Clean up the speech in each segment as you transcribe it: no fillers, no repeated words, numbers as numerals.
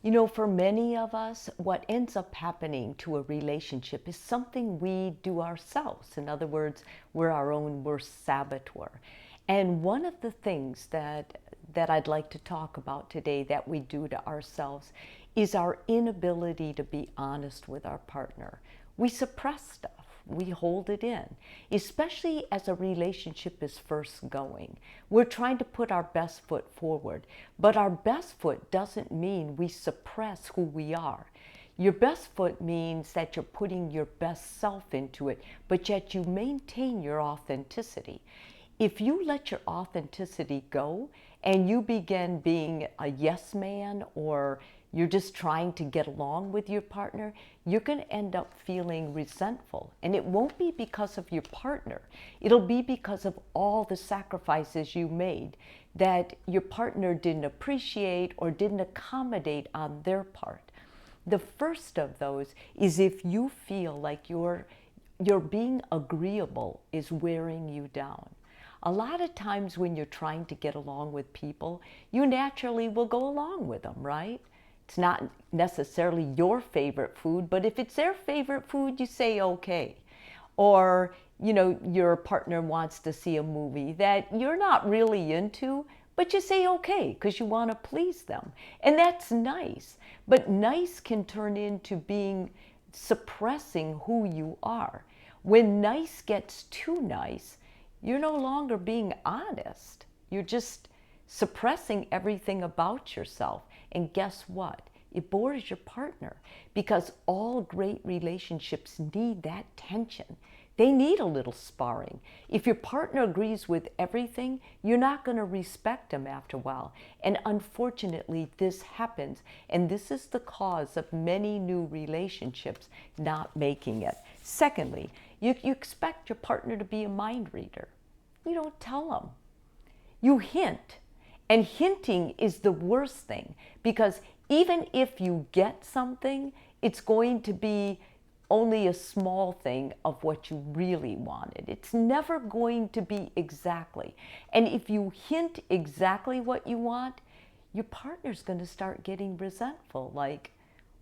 You know, for many of us, what ends up happening to a relationship is something we do ourselves. In other words, we're our own worst saboteur. And one of the things that I'd like to talk about today that we do to ourselves is our inability to be honest with our partner. We suppress stuff. We hold it in, especially as a relationship is first going. We're trying to put our best foot forward, but our best foot doesn't mean we suppress who we are. Your best foot means that you're putting your best self into it, but yet you maintain your authenticity. If you let your authenticity go and you begin being a yes man, or you're just trying to get along with your partner, you're going to end up feeling resentful. And it won't be because of your partner. It'll be because of all the sacrifices you made that your partner didn't appreciate or didn't accommodate on their part. The first of those is if you feel like your being agreeable is wearing you down. A lot of times when you're trying to get along with people, you naturally will go along with them, right? It's not necessarily your favorite food, but if it's their favorite food, you say okay. Or, you know, your partner wants to see a movie that you're not really into, but you say okay because you want to please them. And that's nice. But nice can turn into being suppressing who you are. When nice gets too nice, you're no longer being honest. You're just suppressing everything about yourself. And guess what? It bores your partner, because all great relationships need that tension. They need a little sparring. If your partner agrees with everything, you're not going to respect them after a while. And unfortunately, this happens. And this is the cause of many new relationships not making it. Secondly, you expect your partner to be a mind reader. You don't tell them. You hint. And hinting is the worst thing, because even if you get something, it's going to be only a small thing of what you really wanted. It's never going to be exactly. And if you hint exactly what you want, your partner's going to start getting resentful. Like,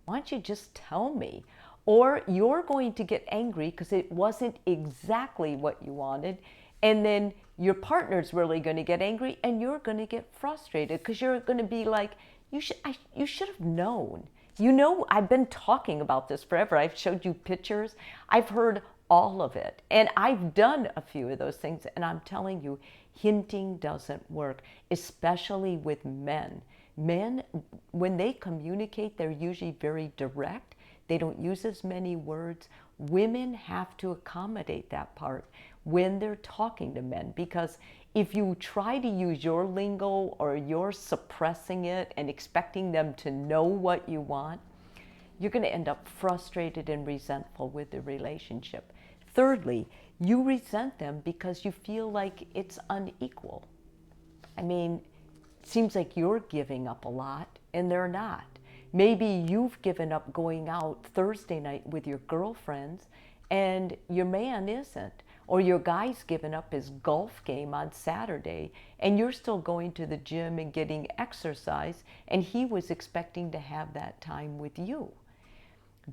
why don't you just tell me? Or you're going to get angry because it wasn't exactly what you wanted. And then your partner's really going to get angry and you're going to get frustrated because you're going to be like, you should have known. You know, I've been talking about this forever. I've showed you pictures. I've heard all of it. And I've done a few of those things. And I'm telling you, hinting doesn't work, especially with men. Men, when they communicate, they're usually very direct. They don't use as many words. Women have to accommodate that part when they're talking to men, because if you try to use your lingo or you're suppressing it and expecting them to know what you want, you're going to end up frustrated and resentful with the relationship. Thirdly, you resent them because you feel like it's unequal. I mean, it seems like you're giving up a lot and they're not. Maybe you've given up going out Thursday night with your girlfriends and your man isn't. Or your guy's given up his golf game on Saturday and you're still going to the gym and getting exercise, and he was expecting to have that time with you.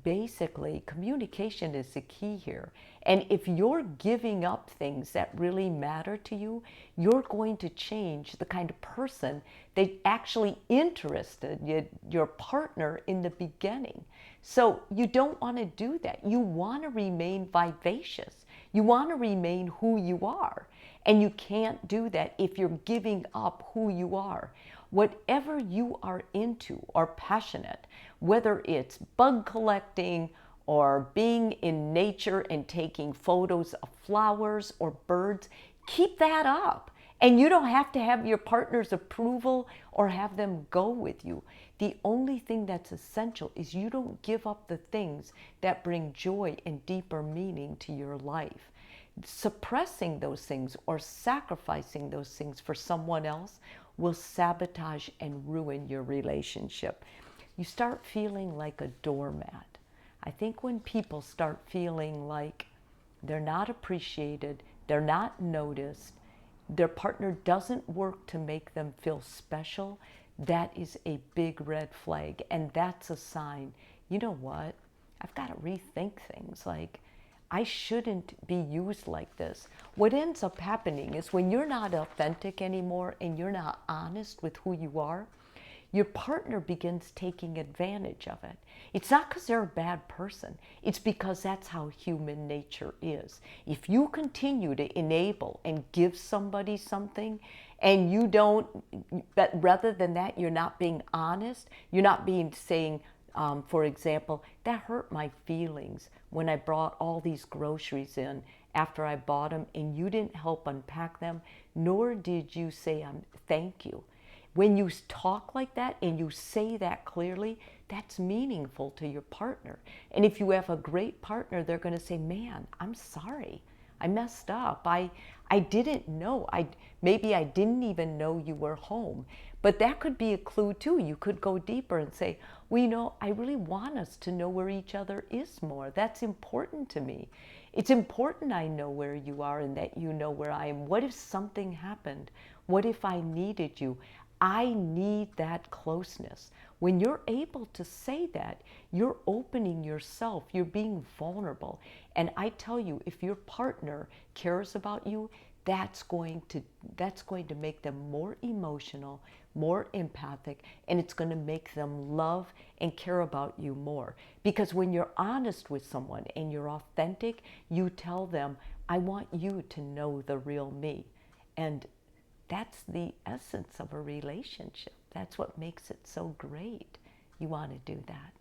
Basically, communication is the key here. And if you're giving up things that really matter to you, you're going to change the kind of person that actually interested your partner in the beginning. So you don't want to do that. You want to remain vivacious. You want to remain who you are. And you can't do that if you're giving up who you are. Whatever you are into or passionate, whether it's bug collecting or being in nature and taking photos of flowers or birds, keep that up. And you don't have to have your partner's approval or have them go with you. The only thing that's essential is you don't give up the things that bring joy and deeper meaning to your life. Suppressing those things or sacrificing those things for someone else will sabotage and ruin your relationship. You start feeling like a doormat. I think when people start feeling like they're not appreciated, they're not noticed, their partner doesn't work to make them feel special, that is a big red flag. And that's a sign, you know what? I've got to rethink things. Like, I shouldn't be used like this. What ends up happening is when you're not authentic anymore and you're not honest with who you are, your partner begins taking advantage of it. It's not because they're a bad person. It's because that's how human nature is. If you continue to enable and give somebody something and you don't, but rather than that, you're not being honest, you're not being saying, for example, that hurt my feelings when I brought all these groceries in after I bought them and you didn't help unpack them, nor did you say thank you. When you talk like that and you say that clearly, that's meaningful to your partner. And if you have a great partner, they're going to say, man, I'm sorry. I messed up. I didn't know. Maybe I didn't even know you were home. But that could be a clue too. You could go deeper and say, well, you know, I really want us to know where each other is more. That's important to me. It's important I know where you are and that you know where I am. What if something happened? What if I needed you? I need that closeness. When you're able to say that, you're opening yourself, you're being vulnerable. And I tell you, if your partner cares about you, that's going to make them more emotional, more empathic, and it's going to make them love and care about you more. Because when you're honest with someone and you're authentic, you tell them, I want you to know the real me. And that's the essence of a relationship. That's what makes it so great. You want to do that.